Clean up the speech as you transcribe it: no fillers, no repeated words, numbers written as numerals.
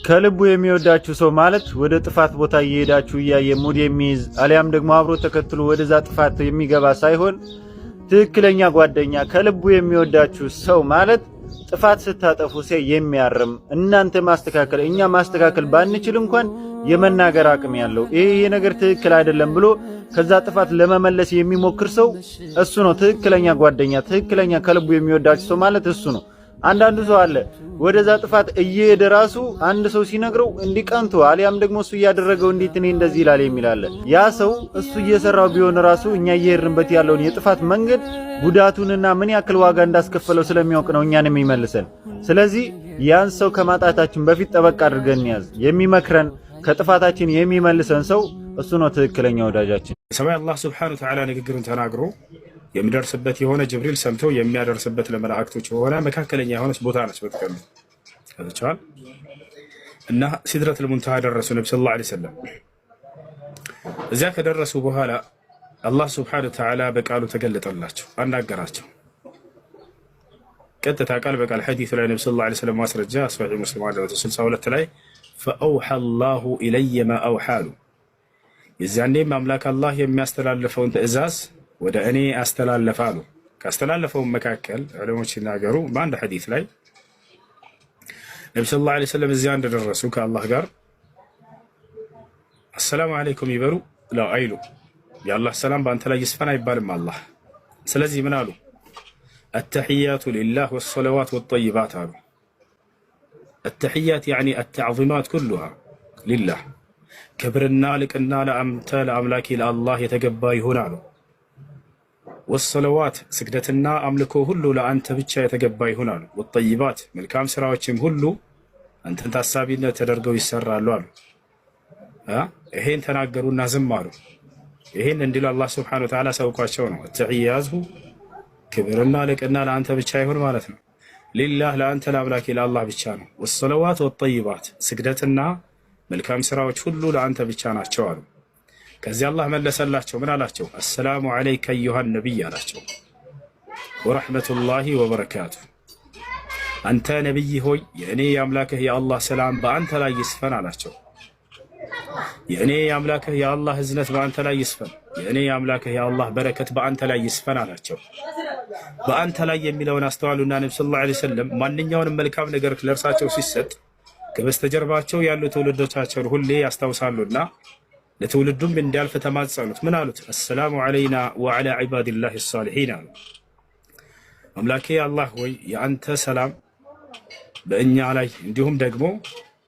ከልቡ የሚወዳችሁ ሰው ማለት ወደ ጥፋት ቦታ እየሄዳችሁ እያየ ሙድ የሚይዝ አሊያም ደግሞ አብሮ ተከትሎ ወደዛ ጥፋት የሚገባ ሳይሆን ትክክለኛ ጓደኛ ከልቡ የሚወዳችሁ ሰው ማለት ጥፋት ስታጠፉ የሚያርም እናንተ ማስተካከል እኛ ማስተካከል ባንችል እንኳን የመናገር አቅም ያለው ይሄ ነገር ትክክል አይደለም ብሎ ከዛ ጥፋት ለመመለስ የሚሞክር ሰው እሱ ነው ትክክለኛ ጓደኛ። ትክክለኛ ከልቡ የሚወዳችሁ ሰው ማለት እሱ ነው። አንዳንዱ ሰው አለ ወደዛ ጥፋት እየሄደ ራሱ አንድ ሰው ሲነግረው እንዲቀንቶ አሊያም ደግሞ እሱ ያደረገው እንዴት እኔ እንደዚህ ይላል የሚል አለ። ያ ሰው እሱ እየሰራው ቢሆን ራሱ እኛ እየሄድንበት ያለውን የጥፋት መንገድ ጉዳቱንና ምን ያክል ዋጋ እንዳስከፈለው ስለሚያውቅ ነው እኛን የሚመልሰን። ስለዚህ ያን ሰው ከማጣታችን በፊት ጠበቅ አድርገን ያዝ። የሚመክረን ከጥፋታችን የሚመልሰን ሰው እሱ ነው ትክክለኛ ወዳጃችን። ሰማይ አላህ ሱብሓነሁ ወተዓላ ንግግሩን ተናግሮ የሚደርስበት የሆነ ጅብሪል ሰምቶ የሚያደርስበት ለመላእክቶች የሆነ መካከለኛ የሆነች ቦታ ነች። በጥቅሉ ተቻለ እና ሲድረቱል ሙንተሃ ደረሱ። ነብዩ ሰለላሁ ዐለይሂ ወሰለም እዚያ ከደረሱ በኋላ አላህ ሱብሓነሁ ወተዓላ በቃሉ ተገለጠላቸው፣ አናገራቸው። ቀጥታ ቃል በቃል ሐዲስ ላይ ነብዩ ሰለላሁ ዐለይሂ ወሰለም ማስረጃ ሶሒህ ሙስሊም 162 ላይ ፈአውሐ አላሁ ኢለየ ማ አውሓሉ የዚያኔም አምላክ አላህ የሚያስተላልፈውን ትእዛዝ ወደ እኔ አስተላለፋሉ። ካስተላለፈው መካከል ዑለሞች ሲናገሩ በአንድ ሐዲስ ላይ ነብዩ ሰለላሁ ዐለይሂ ወሰለም እዚያ እንደደረሱ ከአላህ ጋር አሰላሙ አለይኩም ይበሉ ላ አይሉ የአላህ ሰላም በአንተ ላይ ይስፈን አይባልም አላህ። ስለዚህ ምን አሉ? አተሕያቱ ሊላህ ወሰለዋት ወጠይባት አሉ። አተሕያት ያዕኒ አተዕዚማት ኩሉሃ ሊላህ ክብርና ልቅና ለአንተ ለአምላኬ ለአላህ የተገባ ይሁን አሉ። ወሰለዋት ስግደትና አምልኮ ሁሉ ለአንተ ብቻ የተገባ ይሁን አሉ። ወጠይባት መልካም ስራዎችም ሁሉ አንተን ታሳቢነት ተደርገው ይሰራሉ አሉ። ይሄን ተናገሩና ዝም አሉ። ይሄን እንዲሉ አላህ ሱብሓነሁ ወተዓላ ሰውቋቸው ነው። ተሕያዙ ክብርና ልቅና ለአንተ ብቻ ይሁን ማለት ነው። ሊላህ ለአንተ ለአምላኬ ለአላህ ብቻ ነው። ወሰለዋት ወጠይባት ስግደትና መልካም ስራዎች ሁሉ ለአንተ ብቻ ናቸው አሉ። ከዚህ አላህ መለሰላቸው። ምን አላቸው? አሰላሙ አለይከ አዩሃ ነቢይ አላቸው። ወረሕመቱላሂ ወበረካቱ አንተ ነቢይ ሆይ የእኔ የአምላክህ የአላህ ሰላም በአንተ ላይ ይስፈን አላቸው። የእኔ የአምላክህ የአላህ እዝነት በአንተ ላይ ይስፈን፣ የእኔ የአምላክህ የአላህ በረከት በአንተ ላይ ይስፈን አላቸው። በአንተ ላይ የሚለውን አስተዋሉና ነብዩ ሰለላሁ ዐለይሂ ወሰለም ማንኛውንም መልካም ነገር ለእርሳቸው ሲሰጥ ከበስተጀርባቸው ያሉ ትውልዶቻቸውን ሁሌ ያስታውሳሉና ለትውልዱም እንዲያልፍ ተማጸኑት። ምን አሉት? አሰላሙ ዐለይና ወዐላ ዒባዲላሂ ሷሊሒን አሉ። አምላኬ አላህ ወይ የአንተ ሰላም በእኛ ላይ እንዲሁም ደግሞ